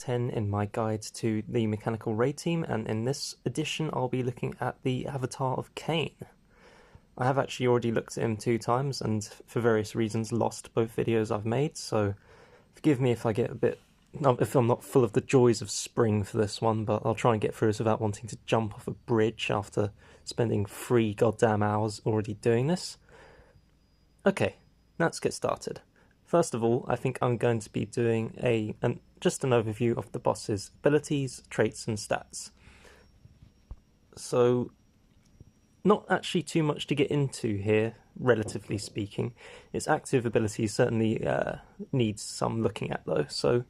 10 in my guide to the mechanical raid team, and in this edition I'll be looking at the Avatar of Khaine. I have actually already looked at him 2 times and for various reasons lost both videos I've made, so forgive me if I get if I'm not full of the joys of spring for this one, but I'll try and get through this without wanting to jump off a bridge after spending 3 goddamn hours already doing this. Okay, let's get started. First of all, I think I'm going to be doing just an overview of the boss's abilities, traits and stats. So, not actually too much to get into here, relatively speaking. Its active abilities certainly needs some looking at though, so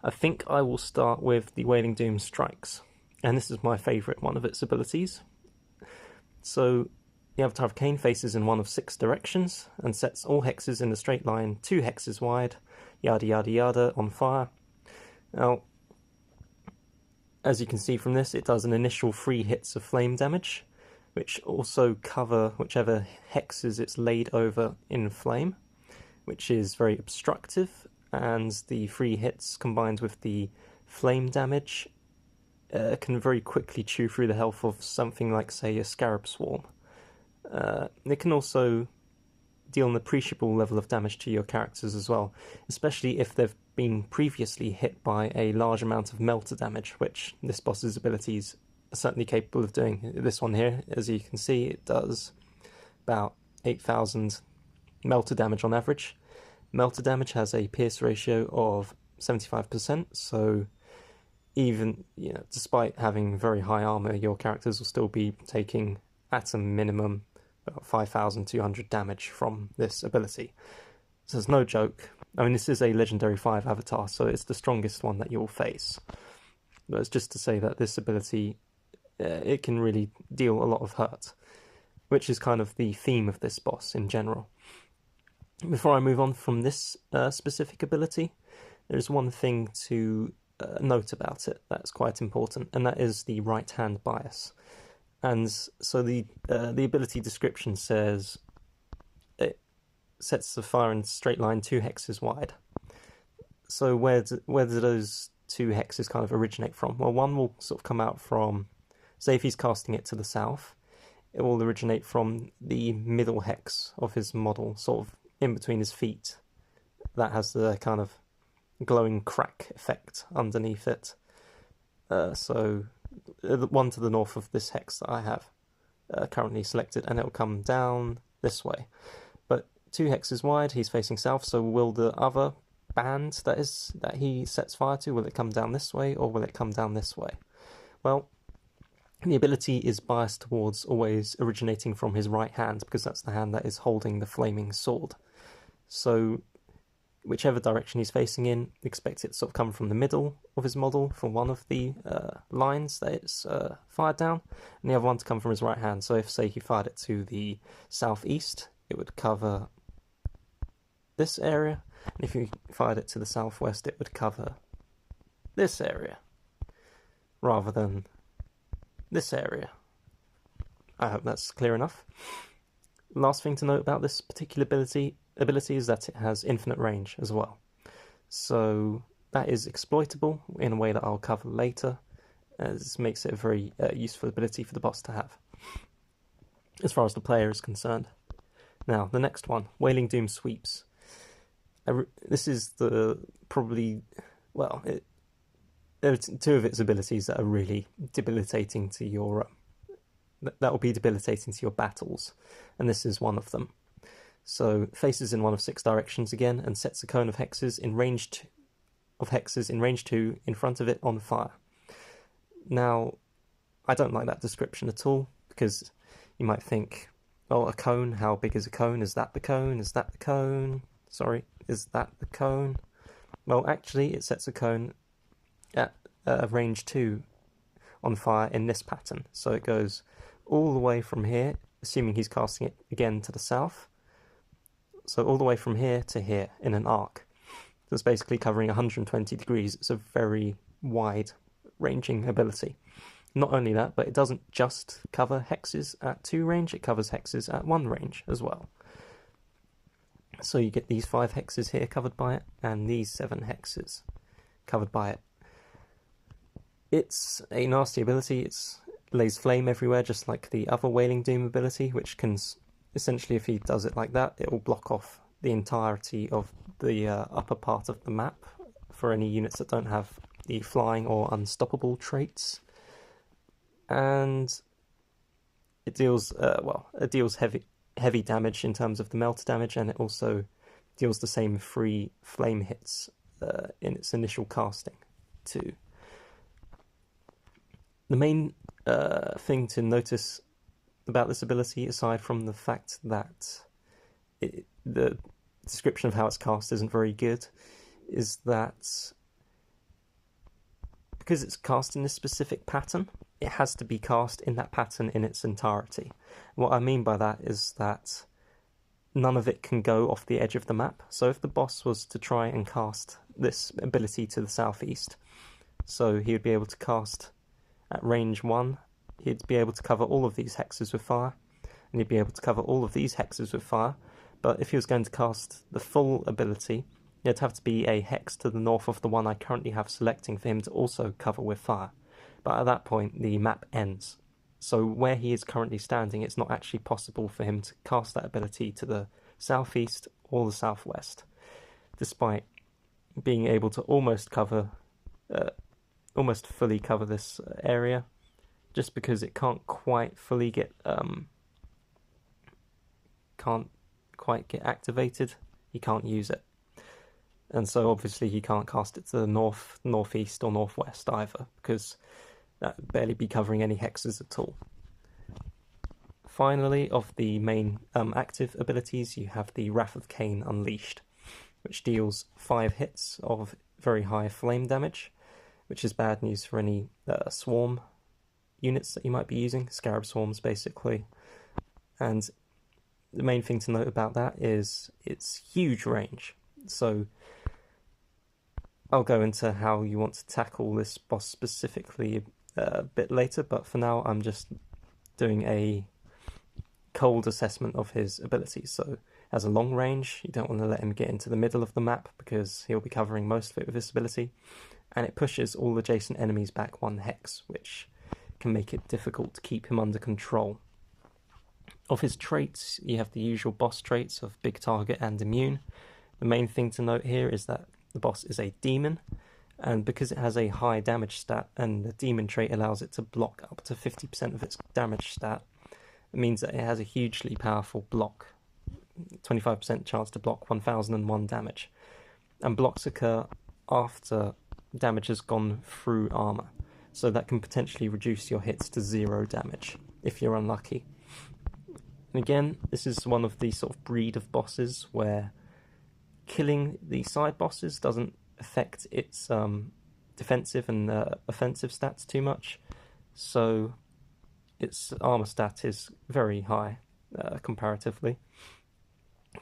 I think I will start with the Wailing Doom Strikes, and this is my favourite one of its abilities. So, the Avatar of Khaine faces in one of 6 directions and sets all hexes in a straight line 2 hexes wide, yada yada yada, on fire. Now, as you can see from this, it does an initial 3 hits of flame damage, which also cover whichever hexes it's laid over in flame, which is very obstructive, and the 3 hits combined with the flame damage can very quickly chew through the health of something like, say, a Scarab Swarm. It can also deal an appreciable level of damage to your characters as well, especially if they've been previously hit by a large amount of melter damage, which this boss's abilities are certainly capable of doing. This one here, as you can see, it does about 8,000 melter damage on average. Melter damage has a pierce ratio of 75%, so even, despite having very high armor, your characters will still be taking, at a minimum, about 5,200 damage from this ability. So it's no joke. I mean, this is a Legendary 5 avatar, so it's the strongest one that you'll face. But it's just to say that this ability, it can really deal a lot of hurt, which is kind of the theme of this boss in general. Before I move on from this specific ability, there's one thing to note about it that's quite important, and that is the right-hand bias. And so the ability description says it sets the fire in straight line 2 hexes wide. So where do those 2 hexes kind of originate from? Well, one will sort of come out from, say if he's casting it to the south, it will originate from the middle hex of his model, sort of in between his feet. That has the kind of glowing crack effect underneath it. So the one to the north of this hex that I have currently selected, and it'll come down this way. But 2 hexes wide, he's facing south, so will the other band that he sets fire to, will it come down this way, or will it come down this way? Well, the ability is biased towards always originating from his right hand, because that's the hand that is holding the flaming sword. So whichever direction he's facing in, expect it to sort of come from the middle of his model, from one of the lines that it's fired down, and the other one to come from his right hand. So if, say, he fired it to the southeast, it would cover this area, and if he fired it to the southwest, it would cover this area, rather than this area. I hope that's clear enough. Last thing to note about this particular ability is that it has infinite range as well. So that is exploitable in a way that I'll cover later, as this makes it a very useful ability for the boss to have, as far as the player is concerned. Now, the next one, Wailing Doom Sweeps. This is there are 2 of its abilities that are really debilitating to your that will be debilitating to your battles, and this is one of them. So faces in one of 6 directions again, and sets a cone of hexes in range 2 in front of it on fire. Now, I don't like that description at all, because you might think, oh, a cone, how big is a cone? Is that the cone? Is that the cone? Sorry, is that the cone? Well, actually, it sets a cone at range 2 on fire in this pattern. So it goes all the way from here, assuming he's casting it again to the south. So all the way from here to here in an arc. So it's basically covering 120 degrees. It's a very wide-ranging ability. Not only that, but it doesn't just cover hexes at 2 range, it covers hexes at 1 range as well. So you get these 5 hexes here covered by it, and these 7 hexes covered by it. It's a nasty ability. It lays flame everywhere, just like the other Wailing Doom ability, which can essentially, if he does it like that, it will block off the entirety of the upper part of the map for any units that don't have the flying or unstoppable traits. And it deals heavy damage in terms of the melt damage, and it also deals the same free flame hits in its initial casting too. The main thing to notice about this ability, aside from the fact that the description of how it's cast isn't very good, is that because it's cast in this specific pattern, it has to be cast in that pattern in its entirety. What I mean by that is that none of it can go off the edge of the map. So if the boss was to try and cast this ability to the southeast, so he would be able to cast at range 1, he'd be able to cover all of these hexes with fire, and he'd be able to cover all of these hexes with fire, but if he was going to cast the full ability, it'd have to be a hex to the north of the one I currently have selecting for him to also cover with fire. But at that point, the map ends. So where he is currently standing, it's not actually possible for him to cast that ability to the southeast or the southwest, despite being able to almost fully cover this area, just because it can't quite fully get activated. He can't use it, and so obviously he can't cast it to the north, northeast, or northwest either, because that would barely be covering any hexes at all. Finally, of the main active abilities, you have the Wrath of Khaine Unleashed, which deals 5 hits of very high flame damage, which is bad news for any swarm units that you might be using, scarab swarms basically. And the main thing to note about that is its huge range. So I'll go into how you want to tackle this boss specifically a bit later, but for now I'm just doing a cold assessment of his abilities. So has a long range, you don't want to let him get into the middle of the map because he'll be covering most of it with this ability, and it pushes all adjacent enemies back 1 hex, which can make it difficult to keep him under control. Of his traits, you have the usual boss traits of big target and immune. The main thing to note here is that the boss is a demon, and because it has a high damage stat and the demon trait allows it to block up to 50% of its damage stat, it means that it has a hugely powerful block, 25% chance to block 1001 damage, and blocks occur after damage has gone through armor, so that can potentially reduce your hits to 0 damage if you're unlucky. And again, this is one of the sort of breed of bosses where killing the side bosses doesn't affect its defensive and offensive stats too much, so its armor stat is very high comparatively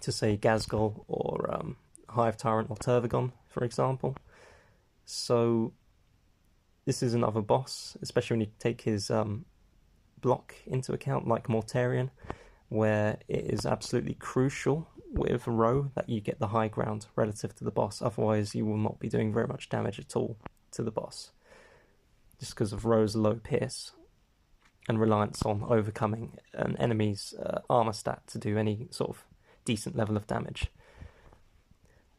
to, say, Gazgol or Hive Tyrant or Tervagon, for example. So this is another boss, especially when you take his block into account, like Mortarion, where it is absolutely crucial with Roe that you get the high ground relative to the boss, otherwise you will not be doing very much damage at all to the boss, just because of Roe's low pierce and reliance on overcoming an enemy's armor stat to do any sort of decent level of damage.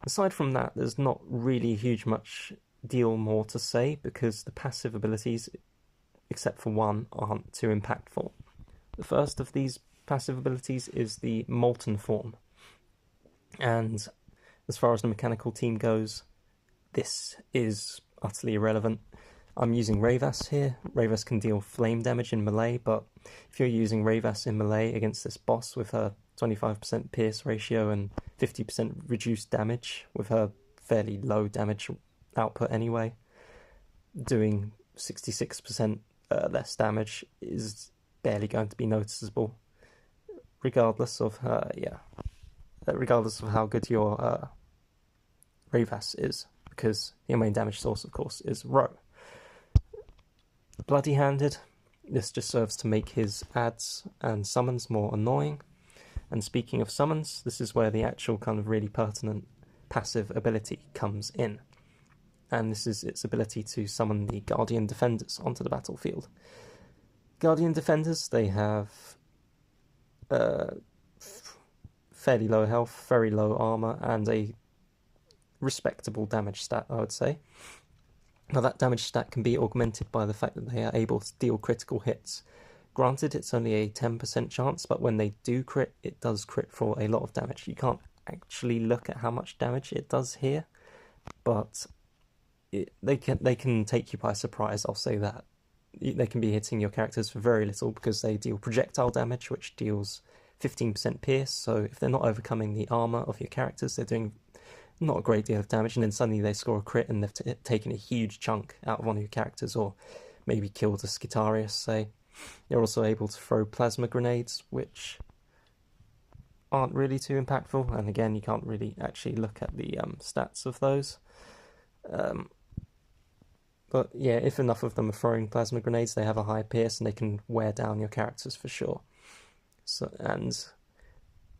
Aside from that, there's not really much deal more to say, because the passive abilities, except for one, aren't too impactful. The first of these passive abilities is the Molten Form, and as far as the mechanical team goes, this is utterly irrelevant. I'm using Ravas here. Ravas can deal flame damage in melee, but if you're using Ravas in melee against this boss with her 25% pierce ratio and 50% reduced damage with her fairly low damage output anyway, doing 66% less damage is barely going to be noticeable, regardless of how good your Ravas is, because your main damage source, of course, is Roe. Bloody-handed, this just serves to make his adds and summons more annoying. And speaking of summons, this is where the actual kind of really pertinent passive ability comes in. and this is its ability to summon the Guardian Defenders onto the battlefield. Guardian Defenders, they have fairly low health, very low armor, and a respectable damage stat, I would say. Now that damage stat can be augmented by the fact that they are able to deal critical hits. Granted, it's only a 10% chance, but when they do crit, it does crit for a lot of damage. You can't actually look at how much damage it does here, but they can take you by surprise, I'll say that. They can be hitting your characters for very little because they deal projectile damage, which deals 15% pierce, so if they're not overcoming the armor of your characters, they're doing not a great deal of damage, and then suddenly they score a crit and they've taken a huge chunk out of one of your characters, or maybe killed a Skitarius, say. You're also able to throw plasma grenades, which aren't really too impactful, and again, you can't really actually look at the stats of those. But yeah, if enough of them are throwing plasma grenades, they have a high pierce and they can wear down your characters for sure. So, and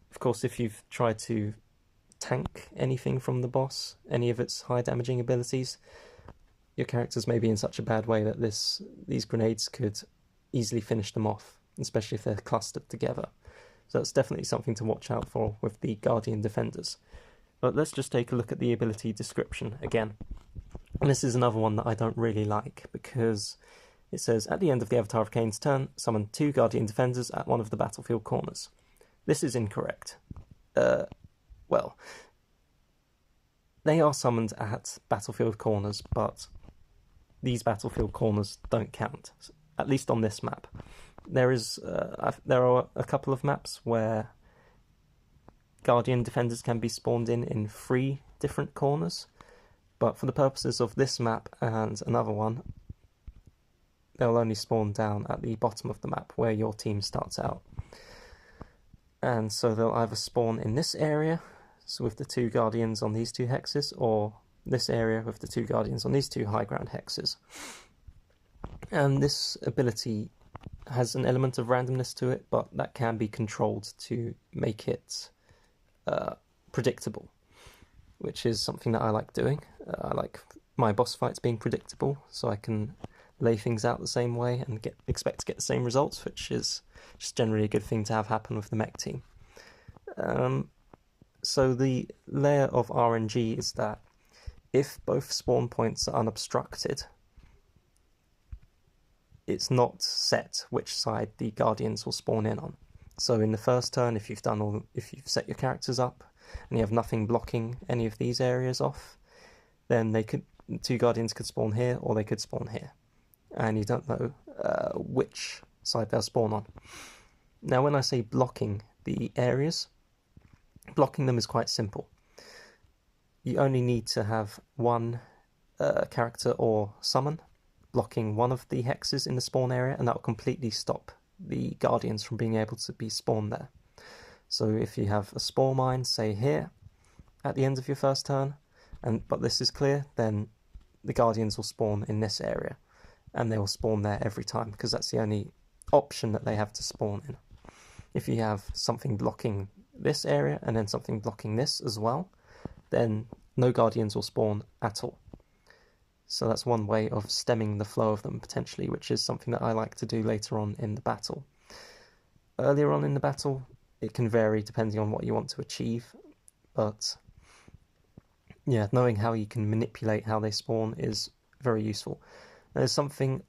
of course, if you've tried to tank anything from the boss, any of its high damaging abilities, your characters may be in such a bad way that these grenades could easily finish them off, especially if they're clustered together. So that's definitely something to watch out for with the Guardian Defenders. But let's just take a look at the ability description again. And this is another one that I don't really like, because it says, at the end of the Avatar of Khaine's turn, summon 2 Guardian Defenders at one of the battlefield corners. This is incorrect. Well, they are summoned at battlefield corners, but these battlefield corners don't count, at least on this map. There are a couple of maps where Guardian Defenders can be spawned in 3 different corners, but for the purposes of this map and another one, they'll only spawn down at the bottom of the map where your team starts out. And so they'll either spawn in this area, so with the 2 Guardians on these 2 hexes, or this area with the 2 Guardians on these 2 high ground hexes. And this ability has an element of randomness to it, but that can be controlled to make it predictable, which is something that I like doing. I like my boss fights being predictable, so I can lay things out the same way and expect to get the same results, which is just generally a good thing to have happen with the mech team. So the layer of RNG is that if both spawn points are unobstructed, it's not set which side the Guardians will spawn in on. So in the first turn, if you've set your characters up and you have nothing blocking any of these areas off, then 2 Guardians could spawn here or they could spawn here, and you don't know which side they'll spawn on. Now, when I say blocking the areas, blocking them is quite simple. You only need to have one character or summon blocking one of the hexes in the spawn area, and that will completely stop the Guardians from being able to be spawned there. So if you have a spore mine, say here, at the end of your first turn, but this is clear, then the Guardians will spawn in this area, and they will spawn there every time, because that's the only option that they have to spawn in. If you have something blocking this area, and then something blocking this as well, then no Guardians will spawn at all. So that's one way of stemming the flow of them, potentially, which is something that I like to do later on in the battle. Earlier on in the battle, it can vary depending on what you want to achieve, but yeah, knowing how you can manipulate how they spawn is very useful. There's something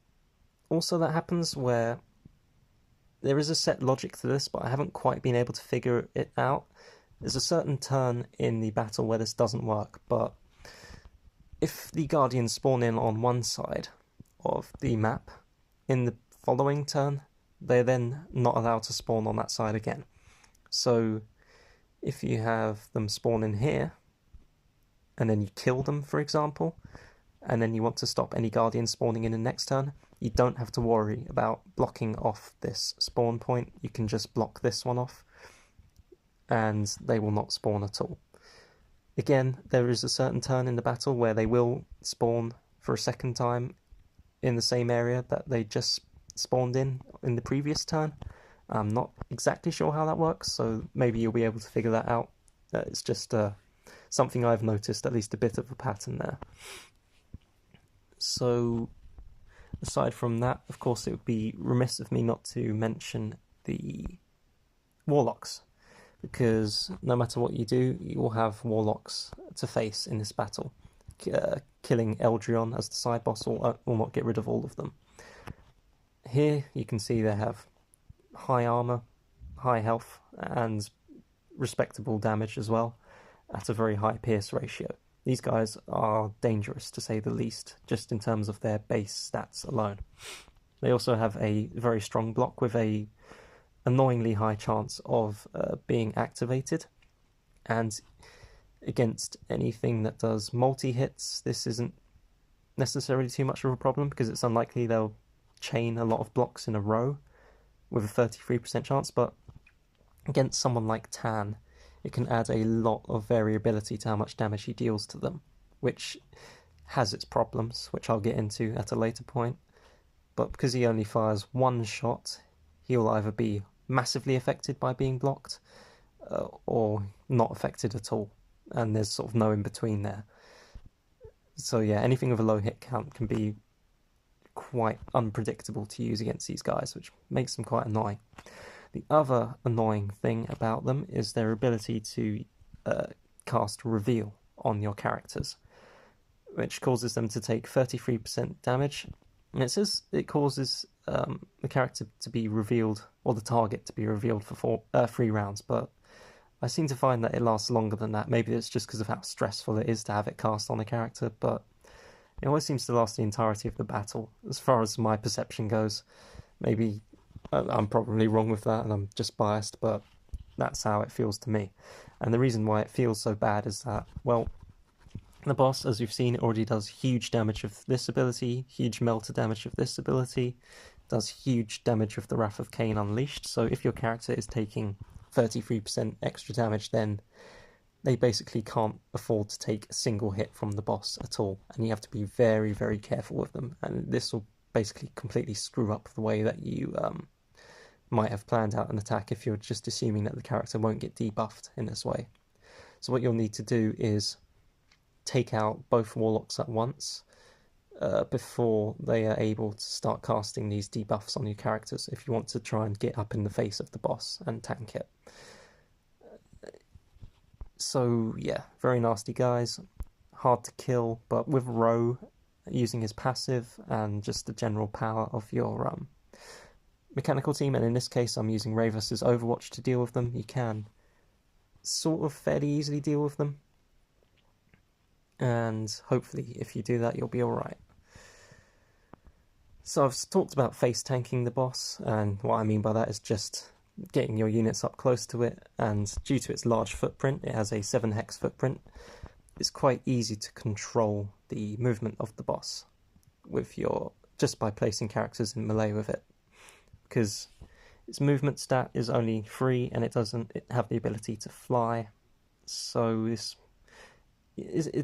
also that happens where there is a set logic to this, but I haven't quite been able to figure it out. There's a certain turn in the battle where this doesn't work, but if the Guardians spawn in on one side of the map, in the following turn, they're then not allowed to spawn on that side again. So if you have them spawn in here, and then you kill them, for example, and then you want to stop any Guardians spawning in the next turn, you don't have to worry about blocking off this spawn point. You can just block this one off, and they will not spawn at all. Again, there is a certain turn in the battle where they will spawn for a second time in the same area that they just spawned in the previous turn. I'm not exactly sure how that works, so maybe you'll be able to figure that out. It's just something I've noticed, at least a bit of a pattern there. So aside from that, of course, it would be remiss of me not to mention the Warlocks, because no matter what you do, you will have Warlocks to face in this battle. Killing Eldrion as the side boss will not get rid of all of them. Here you can see they have high armor, high health, and respectable damage as well, at a very high pierce ratio. These guys are dangerous, to say the least, just in terms of their base stats alone. They also have a very strong block with a annoyingly high chance of being activated, and against anything that does multi-hits, this isn't necessarily too much of a problem, because it's unlikely they'll chain a lot of blocks in a row with a 33% chance, but against someone like Tan, it can add a lot of variability to how much damage he deals to them, which has its problems, which I'll get into at a later point. But because he only fires one shot, he'll either be massively affected by being blocked, or not affected at all, and there's sort of no in between there. So yeah, anything with a low hit count can be quite unpredictable to use against these guys, which makes them quite annoying. The other annoying thing about them is their ability to cast Reveal on your characters, which causes them to take 33% damage. And it says it causes the character to be revealed, or the target to be revealed for 3 rounds, but I seem to find that it lasts longer than that. Maybe it's just because of how stressful it is to have it cast on a character, but it always seems to last the entirety of the battle, as far as my perception goes. Maybe I'm probably wrong with that, and I'm just biased, but that's how it feels to me. And the reason why it feels so bad is that, well, the boss, as we've seen, already does huge damage of this ability, huge melter damage of this ability, does huge damage of the Wrath of Khaine Unleashed. So if your character is taking 33% extra damage, then they basically can't afford to take a single hit from the boss at all, and you have to be very, very careful with them, and this will basically completely screw up the way that you might have planned out an attack if you're just assuming that the character won't get debuffed in this way. So what you'll need to do is take out both Warlocks at once before they are able to start casting these debuffs on your characters, if you want to try and get up in the face of the boss and tank it. So yeah, very nasty guys, hard to kill, but with Ro using his passive and just the general power of your mechanical team, and in this case I'm using Ray vs Overwatch to deal with them, you can sort of fairly easily deal with them, and hopefully if you do that you'll be alright. So I've talked about face tanking the boss, and what I mean by that is just getting your units up close to it, and due to its large footprint, it has a 7 hex footprint, it's quite easy to control the movement of the boss with just by placing characters in melee with it, because its movement stat is only 3 and it have the ability to fly, so it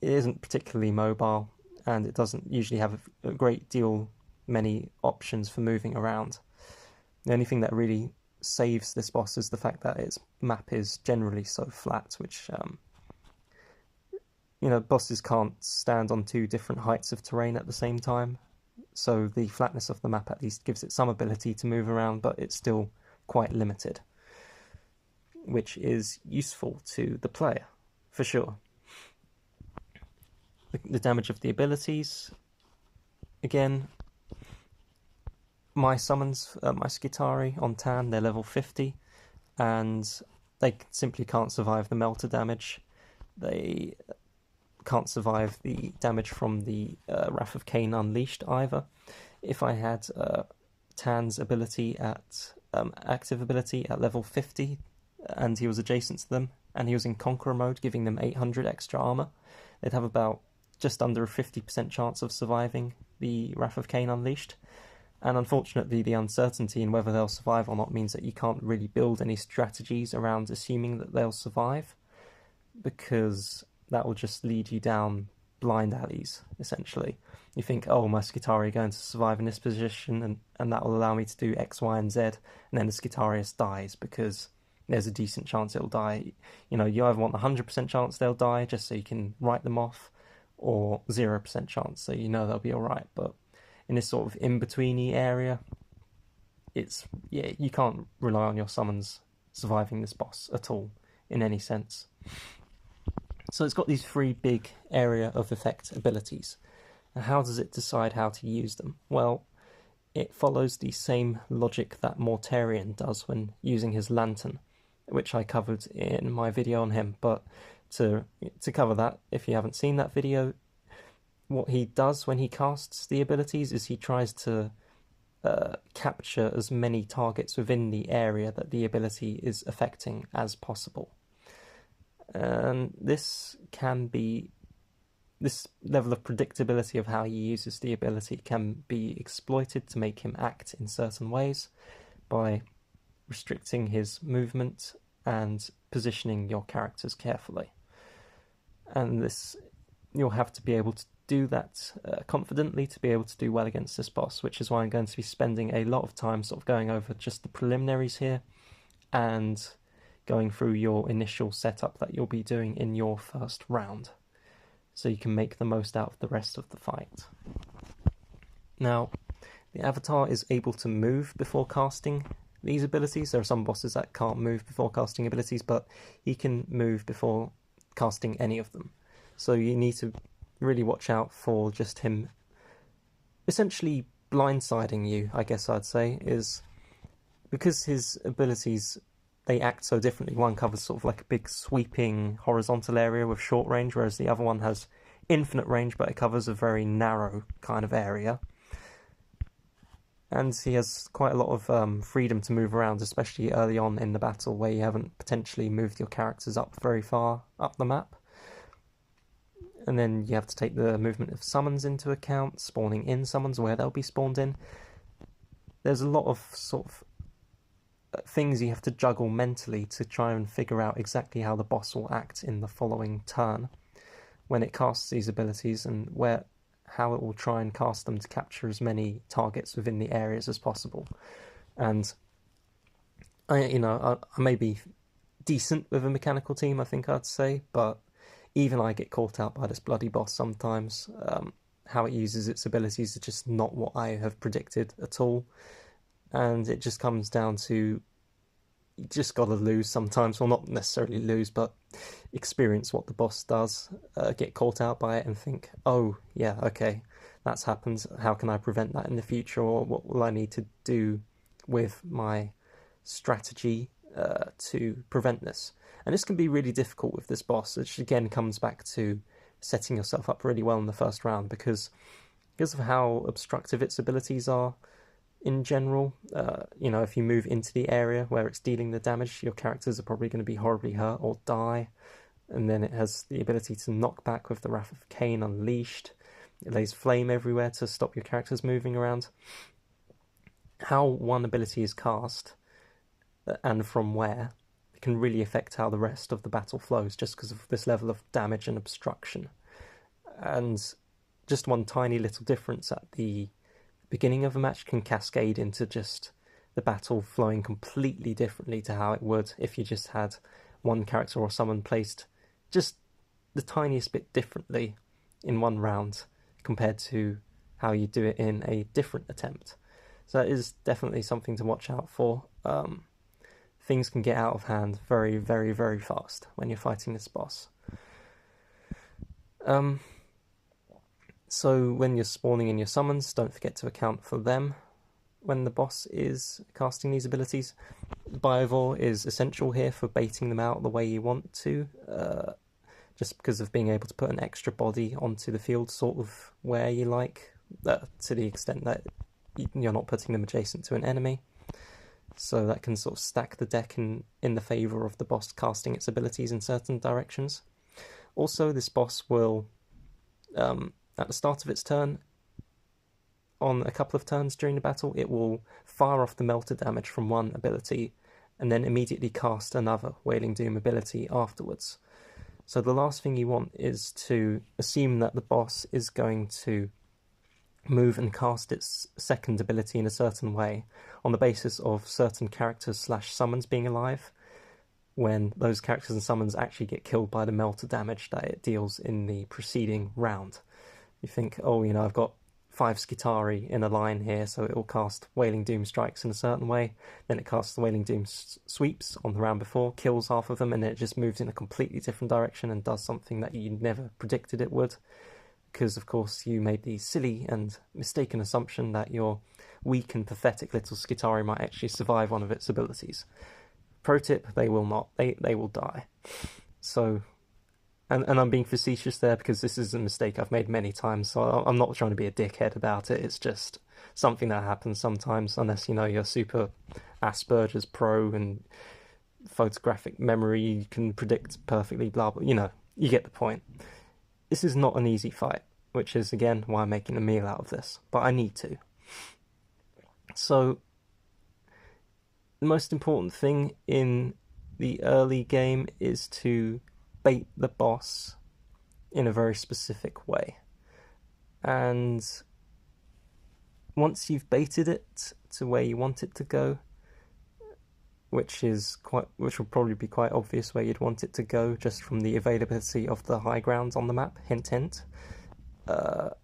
isn't particularly mobile, and it doesn't usually have a great deal many options for moving around. The only thing that really saves this boss is the fact that its map is generally so flat, which bosses can't stand on 2 different heights of terrain at the same time, so the flatness of the map at least gives it some ability to move around, but it's still quite limited, which is useful to the player for sure. The damage of the abilities, again, my summons, my Skitari on Tan, they're level 50, and they simply can't survive the melter damage. They can't survive the damage from the Wrath of Khaine Unleashed either. If I had Tan's ability at active ability at level 50, and he was adjacent to them, and he was in Conqueror mode, giving them 800 extra armor, they'd have about just under a 50% chance of surviving the Wrath of Khaine Unleashed. And unfortunately, the uncertainty in whether they'll survive or not means that you can't really build any strategies around assuming that they'll survive, because that will just lead you down blind alleys, essentially. You think, oh, my Skitari are going to survive in this position, and that will allow me to do X, Y, and Z, and then the Skitarius dies because there's a decent chance it'll die. You either want a 100% chance they'll die just so you can write them off, or 0% chance, so you know they'll be alright. But in this sort of in-betweeny area, you can't rely on your summons surviving this boss at all, in any sense. So it's got these 3 big area of effect abilities. Now how does it decide how to use them? Well, it follows the same logic that Mortarion does when using his lantern, which I covered in my video on him. But to cover that, if you haven't seen that video, what he does when he casts the abilities is he tries to capture as many targets within the area that the ability is affecting as possible. And this level of predictability of how he uses the ability can be exploited to make him act in certain ways by restricting his movement and positioning your characters carefully. And you'll have to be able to do that confidently to be able to do well against this boss, which is why I'm going to be spending a lot of time sort of going over just the preliminaries here and going through your initial setup that you'll be doing in your first round, so you can make the most out of the rest of the fight. Now, the Avatar is able to move before casting these abilities. There are some bosses that can't move before casting abilities, but he can move before casting any of them. So you need to really watch out for just him essentially blindsiding you, I guess I'd say, is because his abilities, they act so differently. One covers sort of like a big sweeping horizontal area with short range, whereas the other one has infinite range, but it covers a very narrow kind of area. And he has quite a lot of freedom to move around, especially early on in the battle where you haven't potentially moved your characters up very far up the map. And then you have to take the movement of summons into account, spawning in summons, where they'll be spawned in. There's a lot of sort of things you have to juggle mentally to try and figure out exactly how the boss will act in the following turn when it casts these abilities, and how it will try and cast them to capture as many targets within the areas as possible. And I may be decent with a mechanical team, I think I'd say, but even I get caught out by this bloody boss sometimes. How it uses its abilities is just not what I have predicted at all. And it just comes down to, you just gotta lose sometimes. Well, not necessarily lose, but experience what the boss does, get caught out by it and think, oh, yeah, okay, that's happened. How can I prevent that in the future? Or what will I need to do with my strategy to prevent this? And this can be really difficult with this boss, which again comes back to setting yourself up really well in the first round, because of how obstructive its abilities are in general. If you move into the area where it's dealing the damage, your characters are probably going to be horribly hurt or die. And then it has the ability to knock back with the Wrath of Khaine unleashed. It lays flame everywhere to stop your characters moving around. How one ability is cast and from where can really affect how the rest of the battle flows, just because of this level of damage and obstruction. And just one tiny little difference at the beginning of a match can cascade into just the battle flowing completely differently to how it would if you just had one character or someone placed just the tiniest bit differently in one round compared to how you do it in a different attempt. So that is definitely something to watch out for. Things can get out of hand very, very, very fast when you're fighting this boss. So when you're spawning in your summons, don't forget to account for them when the boss is casting these abilities. Biovore is essential here for baiting them out the way you want to, just because of being able to put an extra body onto the field sort of where you like, to the extent that you're not putting them adjacent to an enemy. So that can sort of stack the deck in the favour of the boss casting its abilities in certain directions. Also, this boss will, at the start of its turn, on a couple of turns during the battle, it will fire off the melter damage from one ability and then immediately cast another Wailing Doom ability afterwards. So the last thing you want is to assume that the boss is going to move and cast its second ability in a certain way on the basis of certain characters / summons being alive. when those characters and summons actually get killed by the melter damage that it deals in the preceding round. You think, oh, I've got 5 Skitari in a line here, so it will cast Wailing Doom strikes in a certain way. Then it casts the Wailing Doom sweeps on the round before, kills half of them, and then it just moves in a completely different direction and does something that you never predicted it would. Because, of course, you made the silly and mistaken assumption that your weak and pathetic little Skitari might actually survive one of its abilities. Pro tip, they will not. They will die. So... And I'm being facetious there because this is a mistake I've made many times, so I'm not trying to be a dickhead about it. It's just something that happens sometimes, unless, you're super Asperger's pro and photographic memory, you can predict perfectly, blah, blah, you get the point. This is not an easy fight, which is, again, why I'm making a meal out of this, but I need to. So, the most important thing in the early game is to bait the boss in a very specific way. And once you've baited it to where you want it to go, which will probably be quite obvious where you'd want it to go just from the availability of the high grounds on the map, hint hint, the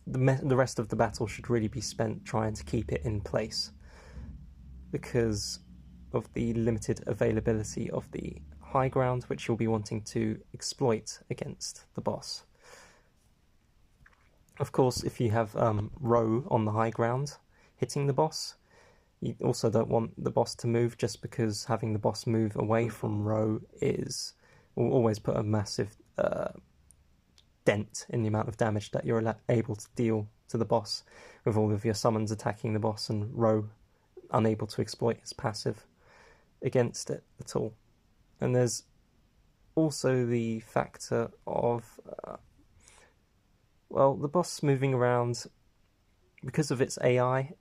rest of the battle should really be spent trying to keep it in place because of the limited availability of the high ground, which you'll be wanting to exploit against the boss. Of course, if you have row on the high ground hitting the boss, you also don't want the boss to move, just because having the boss move away from row will always put a massive dent in the amount of damage that you're able to deal to the boss, with all of your summons attacking the boss and row unable to exploit his passive against it at all. And there's also the factor of, the boss moving around, because of its AI,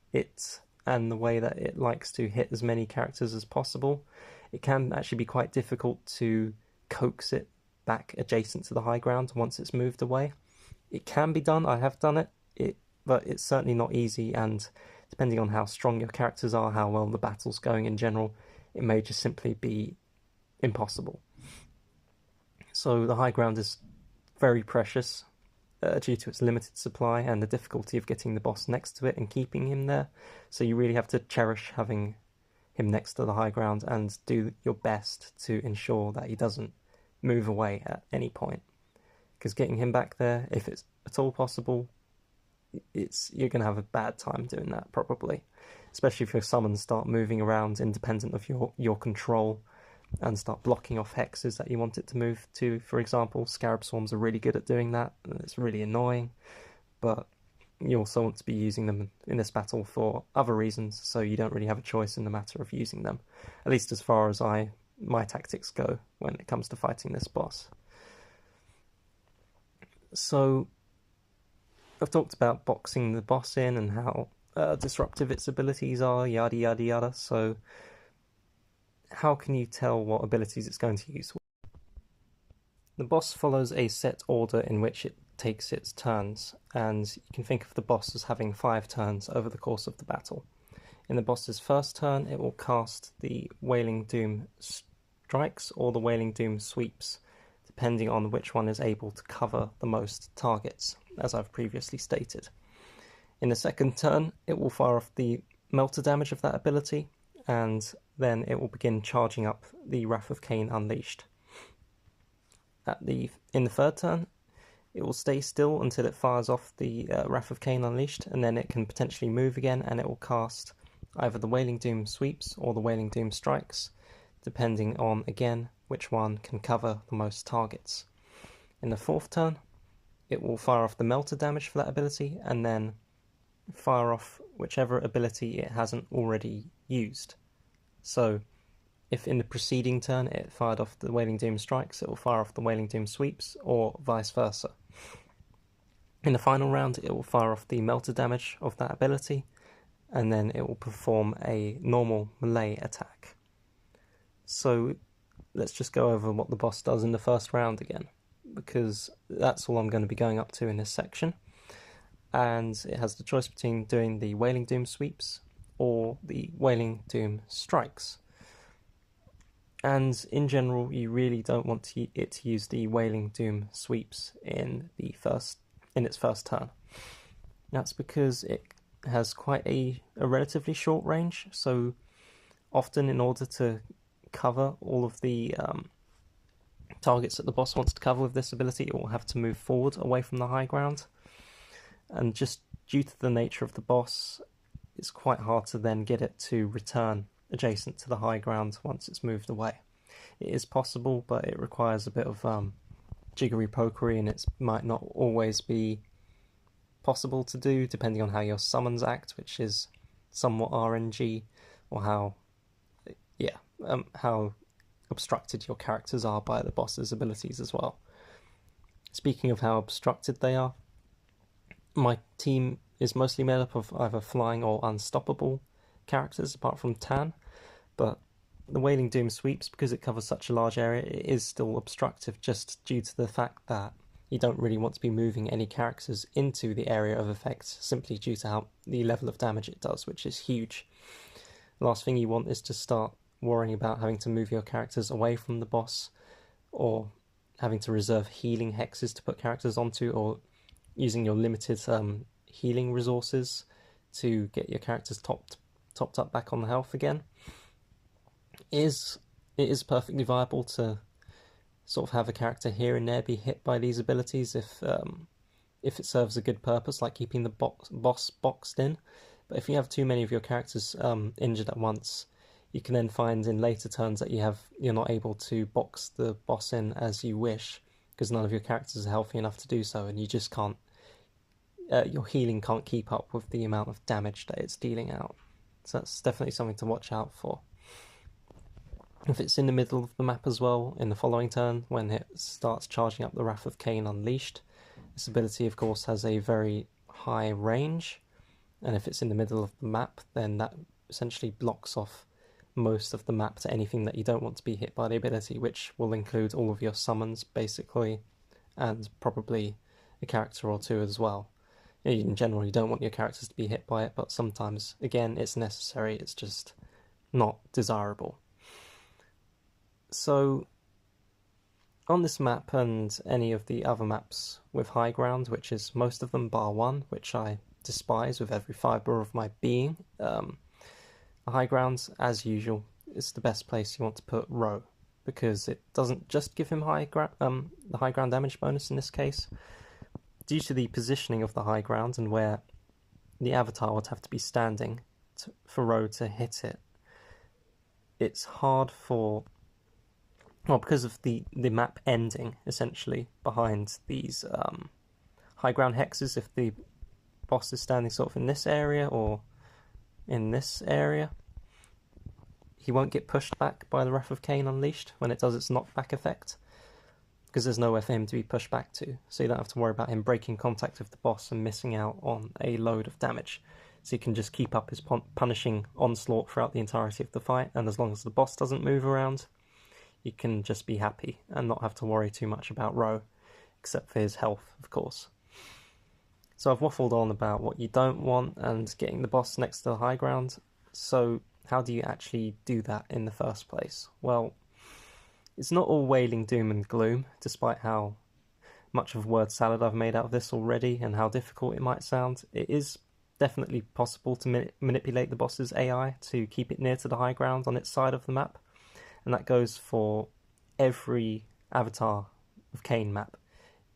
and the way that it likes to hit as many characters as possible, it can actually be quite difficult to coax it back adjacent to the high ground once it's moved away. It can be done, I have done it, but it's certainly not easy, and depending on how strong your characters are, how well the battle's going in general, it may just simply be impossible. So the high ground is very precious due to its limited supply and the difficulty of getting the boss next to it and keeping him there. So you really have to cherish having him next to the high ground and do your best to ensure that he doesn't move away at any point. Because getting him back there, if it's at all possible, you're going to have a bad time doing that, probably. Especially if your summons start moving around independent of your control and start blocking off hexes that you want it to move to. For example, Scarab Swarms are really good at doing that, and it's really annoying, but you also want to be using them in this battle for other reasons, so you don't really have a choice in the matter of using them, at least as far as my tactics go when it comes to fighting this boss. So I've talked about boxing the boss in and how disruptive its abilities are, yada yada yada, so how can you tell what abilities it's going to use? The boss follows a set order in which it takes its turns, and you can think of the boss as having 5 turns over the course of the battle. In the boss's first turn, it will cast the Wailing Doom strikes or the Wailing Doom sweeps, depending on which one is able to cover the most targets, as I've previously stated. In the second turn, it will fire off the melter damage of that ability, and then it will begin charging up the Wrath of Khaine Unleashed. In the third turn, it will stay still until it fires off the Wrath of Khaine Unleashed, and then it can potentially move again, and it will cast either the Wailing Doom sweeps or the Wailing Doom strikes, depending on, again, which one can cover the most targets. In the fourth turn, it will fire off the melter damage for that ability, and then fire off whichever ability it hasn't already used. So, if in the preceding turn it fired off the Wailing Doom strikes, it will fire off the Wailing Doom sweeps, or vice versa. In the final round, it will fire off the melter damage of that ability, and then it will perform a normal melee attack. So, let's just go over what the boss does in the first round again, because that's all I'm going to be going up to in this section. And it has the choice between doing the Wailing Doom sweeps or the Wailing Doom strikes. And in general, you really don't want it to use the Wailing Doom sweeps in its first turn. That's because it has quite a relatively short range, so often in order to cover all of the targets that the boss wants to cover with this ability, it will have to move forward away from the high ground. And just due to the nature of the boss, it's quite hard to then get it to return adjacent to the high ground once it's moved away. It is possible, but it requires a bit of jiggery-pokery, and it might not always be possible to do, depending on how your summons act, which is somewhat RNG, or how obstructed your characters are by the boss's abilities as well. Speaking of how obstructed they are, my team is mostly made up of either flying or unstoppable characters, apart from Tan, but the Wailing Doom sweeps, because it covers such a large area, it is still obstructive just due to the fact that you don't really want to be moving any characters into the area of effect, simply due to how the level of damage it does, which is huge. The last thing you want is to start worrying about having to move your characters away from the boss, or having to reserve healing hexes to put characters onto, or using your limited healing resources to get your characters topped up back on the health again. It is perfectly viable to sort of have a character here and there be hit by these abilities if it serves a good purpose, like keeping the boss boxed in. But if you have too many of your characters injured at once, you can then find in later turns that you're not able to box the boss in as you wish, because none of your characters are healthy enough to do so, and you just can't. Your healing can't keep up with the amount of damage that it's dealing out. So that's definitely something to watch out for. If it's in the middle of the map as well, in the following turn, when it starts charging up the Wrath of Khaine Unleashed, this ability of course has a very high range, and if it's in the middle of the map, then that essentially blocks off most of the map to anything that you don't want to be hit by the ability, which will include all of your summons basically, and probably a character or two as well. In general, you don't want your characters to be hit by it, but sometimes, again, it's necessary, it's just not desirable. So, on this map and any of the other maps with high ground, which is most of them bar one, which I despise with every fibre of my being, the high ground, as usual, is the best place you want to put Ro, because it doesn't just give him the high ground damage bonus in this case. Due to the positioning of the high ground and where the avatar would have to be standing for Ro to hit it, it's hard because of the map ending, essentially, behind these high ground hexes. If the boss is standing sort of in this area or in this area, he won't get pushed back by the Wrath of Khaine Unleashed when it does its knockback effect, because there's nowhere for him to be pushed back to, so you don't have to worry about him breaking contact with the boss and missing out on a load of damage. So he can just keep up his punishing onslaught throughout the entirety of the fight, and as long as the boss doesn't move around, you can just be happy and not have to worry too much about Ro, except for his health, of course. So I've waffled on about what you don't want and getting the boss next to the high ground. So how do you actually do that in the first place? Well, it's not all wailing doom and gloom, despite how much of word salad I've made out of this already and how difficult it might sound. It is definitely possible to manipulate the boss's AI to keep it near to the high ground on its side of the map, and that goes for every Avatar of Khaine map,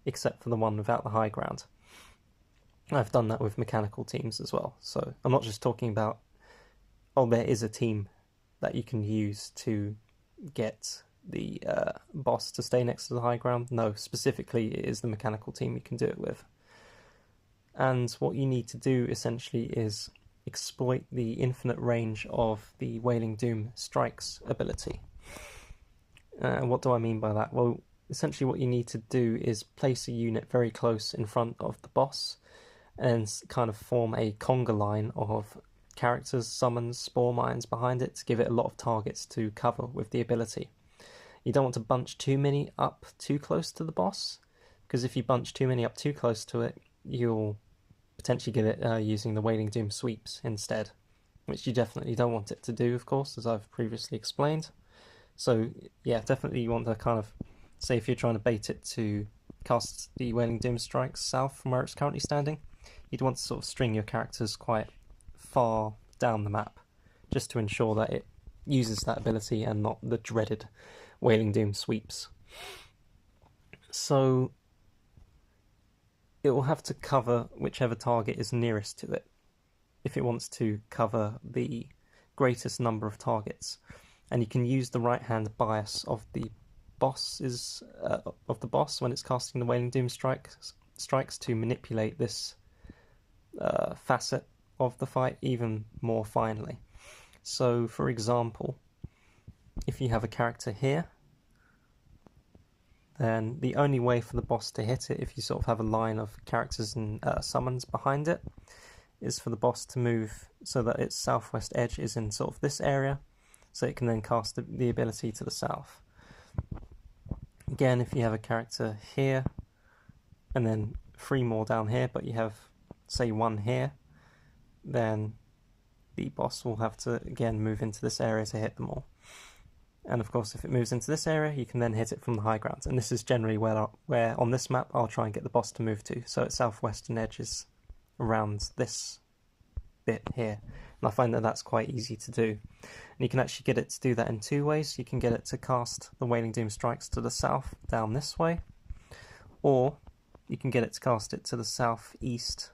except for the one without the high ground. I've done that with mechanical teams as well, so I'm not just talking about, there is a team that you can use to get the boss to stay next to the high ground. No, specifically it is the mechanical team you can do it with. And what you need to do essentially is exploit the infinite range of the Wailing Doom Strikes ability. What do I mean by that? Well, essentially what you need to do is place a unit very close in front of the boss and kind of form a conga line of characters, summons, spore mines behind it to give it a lot of targets to cover with the ability. You don't want to bunch too many up too close to the boss, because if you bunch too many up too close to it, you'll potentially get it using the Wailing Doom sweeps instead, which you definitely don't want it to do, of course, as I've previously explained. So yeah, definitely you want to kind of, say if you're trying to bait it to cast the Wailing Doom strikes south from where it's currently standing, you'd want to sort of string your characters quite far down the map, just to ensure that it uses that ability and not the dreaded Wailing Doom sweeps. So it will have to cover whichever target is nearest to it if it wants to cover the greatest number of targets. And you can use the right hand bias of the boss when it's casting the Wailing Doom strikes to manipulate this facet of the fight even more finely. So for example, if you have a character here, then the only way for the boss to hit it, if you sort of have a line of characters and summons behind it, is for the boss to move so that its southwest edge is in sort of this area, so it can then cast the ability to the south. Again, if you have a character here, and then 3 more down here, but you have, say, 1 here, then the boss will have to, again, move into this area to hit them all. And of course, if it moves into this area, you can then hit it from the high ground. And this is generally where on this map I'll try and get the boss to move to. So its southwestern edge is around this bit here. And I find that that's quite easy to do. And you can actually get it to do that in 2 ways. You can get it to cast the Wailing Doom strikes to the south, down this way. Or you can get it to cast it to the southeast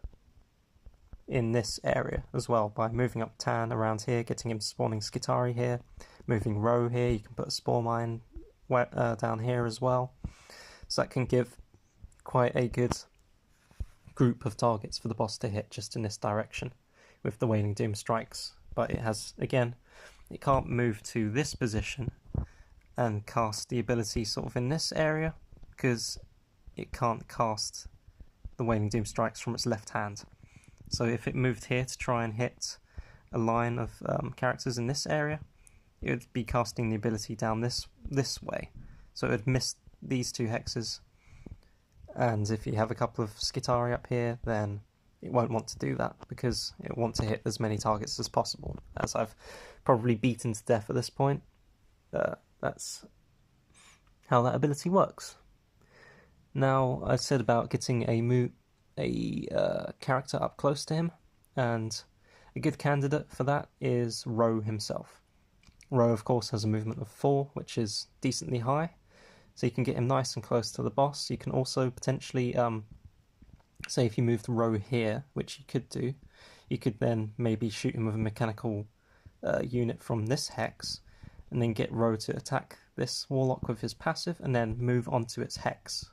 in this area as well, by moving up Tan around here, getting him spawning Skitari here, moving Row here. You can put a Spore Mine down here as well. So that can give quite a good group of targets for the boss to hit just in this direction with the Wailing Doom strikes. But it has, again, it can't move to this position and cast the ability sort of in this area, because it can't cast the Wailing Doom strikes from its left hand. So if it moved here to try and hit a line of characters in this area, it would be casting the ability down this way. So it would miss these 2 hexes. And if you have a couple of Skitari up here, then it won't want to do that, because it will want to hit as many targets as possible, as I've probably beaten to death at this point. That's how that ability works. Now, I said about getting a character up close to him, and a good candidate for that is Row himself. Row, of course, has a movement of 4, which is decently high, so you can get him nice and close to the boss. You can also potentially, say if you moved Row here, which you could do, you could then maybe shoot him with a mechanical unit from this hex, and then get Row to attack this Warlock with his passive, and then move onto its hex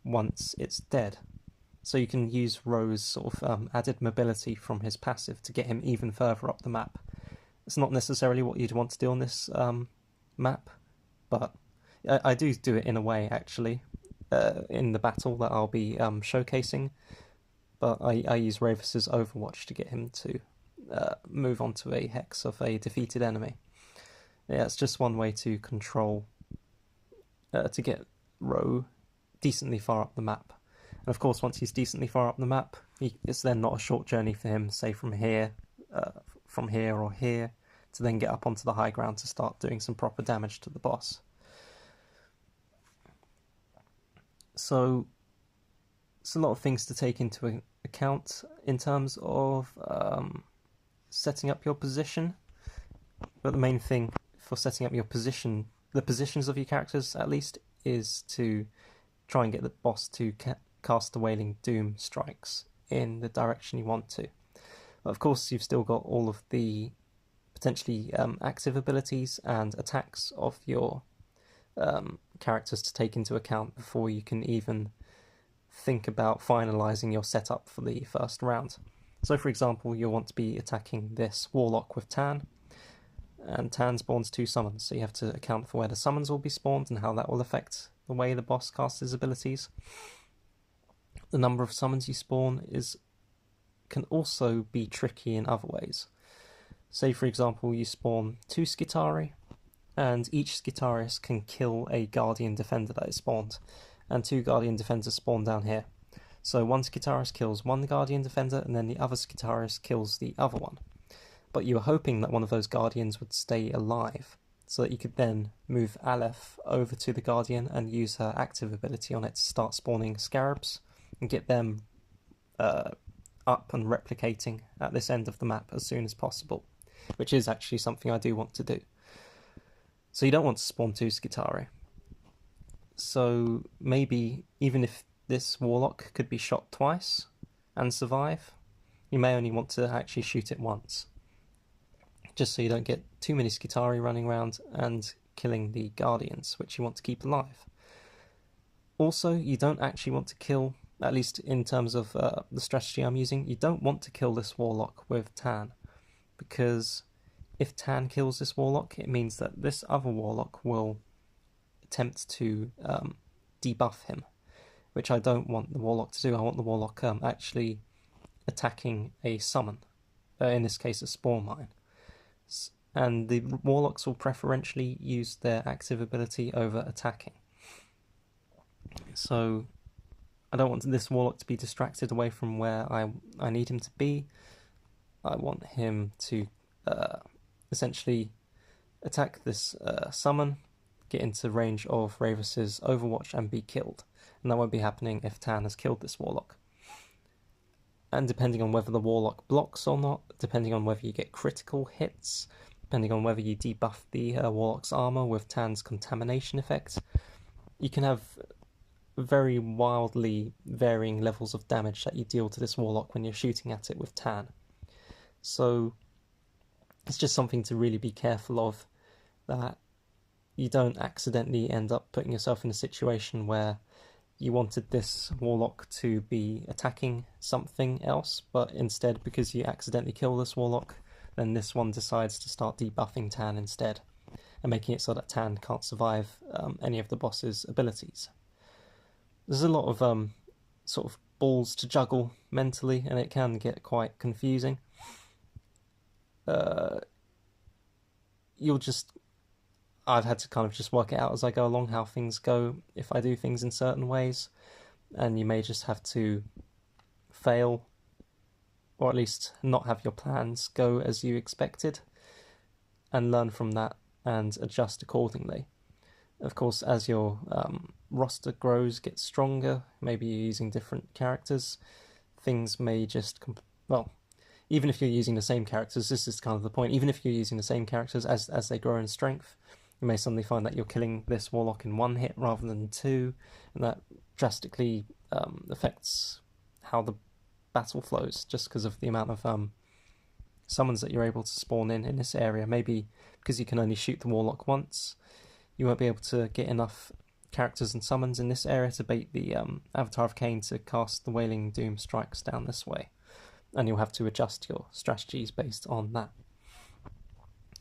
once it's dead. So you can use Row's sort of added mobility from his passive to get him even further up the map. It's not necessarily what you'd want to do on this map, but I do it in a way, actually, in the battle that I'll be showcasing. But I use Ravus's Overwatch to get him to move onto a hex of a defeated enemy. Yeah, it's just one way to control, to get Row decently far up the map. And of course, once he's decently far up the map, it's then not a short journey for him, say from here or here, to then get up onto the high ground to start doing some proper damage to the boss. So it's a lot of things to take into account in terms of setting up your position. But the main thing for setting up your position, the positions of your characters at least, is to try and get the boss to cast the Wailing Doom strikes in the direction you want to. But of course, you've still got all of the potentially active abilities and attacks of your characters to take into account before you can even think about finalising your setup for the first round. So for example, you'll want to be attacking this Warlock with Tan, and Tan spawns 2 summons, so you have to account for where the summons will be spawned and how that will affect the way the boss casts his abilities. The number of summons you spawn can also be tricky in other ways. Say for example you spawn 2 Skitari, and each Skitarius can kill a Guardian Defender that is spawned, and 2 Guardian Defenders spawn down here. So one Skitarius kills one Guardian Defender, and then the other Skitarius kills the other one. But you were hoping that one of those Guardians would stay alive, so that you could then move Aleph over to the Guardian and use her active ability on it to start spawning scarabs and get them up and replicating at this end of the map as soon as possible, which is actually something I do want to do. So you don't want to spawn 2 Skitarii. So maybe even if this Warlock could be shot twice and survive, you may only want to actually shoot it once, just so you don't get too many Skitarii running around and killing the Guardians, which you want to keep alive. Also, you don't actually want to kill, at least in terms of the strategy I'm using, you don't want to kill this Warlock with Tan, because if Tan kills this Warlock, it means that this other Warlock will attempt to debuff him, which I don't want the Warlock to do. I want the Warlock actually attacking a summon, in this case a Spore Mine. And the Warlocks will preferentially use their active ability over attacking. So I don't want this Warlock to be distracted away from where I need him to be. I want him to essentially attack this summon, get into range of Ravus's Overwatch and be killed. And that won't be happening if Tan has killed this Warlock. And depending on whether the Warlock blocks or not, depending on whether you get critical hits, depending on whether you debuff the Warlock's armor with Tan's contamination effect, you can have very wildly varying levels of damage that you deal to this Warlock when you're shooting at it with Tan. So it's just something to really be careful of, that you don't accidentally end up putting yourself in a situation where you wanted this Warlock to be attacking something else, but instead, because you accidentally kill this Warlock, then this one decides to start debuffing Tan instead, and making it so that Tan can't survive any of the boss's abilities. There's a lot of sort of balls to juggle mentally, and it can get quite confusing. I've had to kind of just work it out as I go along, how things go if I do things in certain ways, and you may just have to fail, or at least not have your plans go as you expected, and learn from that and adjust accordingly. Of course, as your roster grows, gets stronger, maybe you're using different characters, things may just... even if you're using the same characters, this is kind of the point, even if you're using the same characters, as they grow in strength, you may suddenly find that you're killing this Warlock in 1 hit rather than 2, and that drastically affects how the battle flows, just because of the amount of summons that you're able to spawn in this area. Maybe because you can only shoot the Warlock once, you won't be able to get enough characters and summons in this area to bait the Avatar of Khaine to cast the Wailing Doom strikes down this way, and you'll have to adjust your strategies based on that.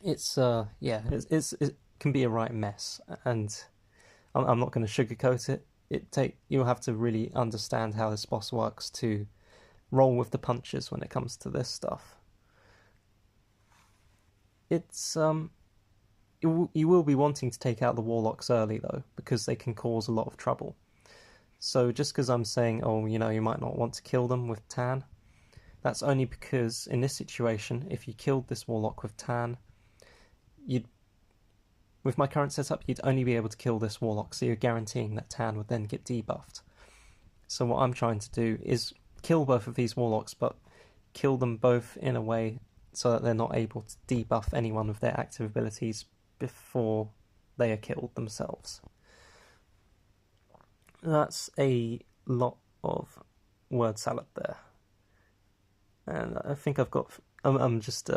It can be a right mess, and I'm not going to sugarcoat it. You'll have to really understand how this boss works to roll with the punches when it comes to this stuff. You will be wanting to take out the Warlocks early though, because they can cause a lot of trouble. So just because I'm saying, you might not want to kill them with Tan, that's only because in this situation, if you killed this Warlock with Tan, with my current setup, you'd only be able to kill this Warlock, so you're guaranteeing that Tan would then get debuffed. So what I'm trying to do is kill both of these Warlocks, but kill them both in a way so that they're not able to debuff anyone with their active abilities before they are killed themselves. That's a lot of word salad there. And I think I'm just...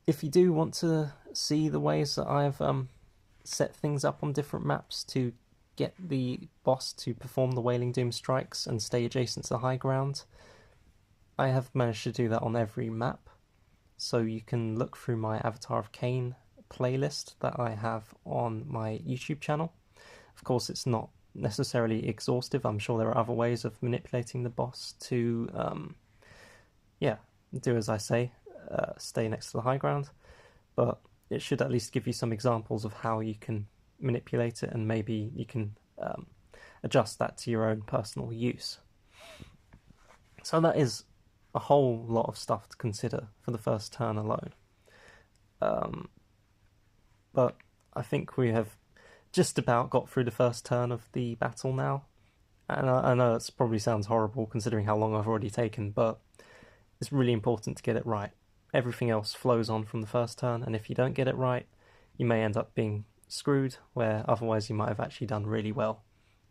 If you do want to see the ways that I've set things up on different maps to get the boss to perform the Wailing Doom strikes and stay adjacent to the high ground, I have managed to do that on every map. So you can look through my Avatar of Khaine playlist that I have on my YouTube channel. Of course, it's not necessarily exhaustive. I'm sure there are other ways of manipulating the boss to, do as I say, stay next to the high ground. But it should at least give you some examples of how you can manipulate it, and maybe you can adjust that to your own personal use. So that is a whole lot of stuff to consider for the first turn alone. but I think we have just about got through the first turn of the battle now. And I know that probably sounds horrible considering how long I've already taken, but it's really important to get it right. Everything else flows on from the first turn, and if you don't get it right, you may end up being screwed, where otherwise you might have actually done really well.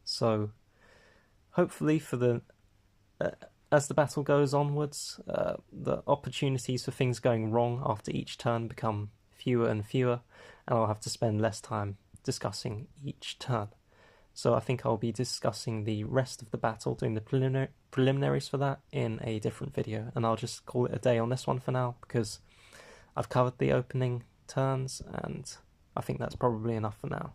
So hopefully for the as the battle goes onwards, the opportunities for things going wrong after each turn become fewer and fewer, and I'll have to spend less time discussing each turn. So I think I'll be discussing the rest of the battle, doing the preliminaries for that in a different video, and I'll just call it a day on this one for now, because I've covered the opening turns, and I think that's probably enough for now.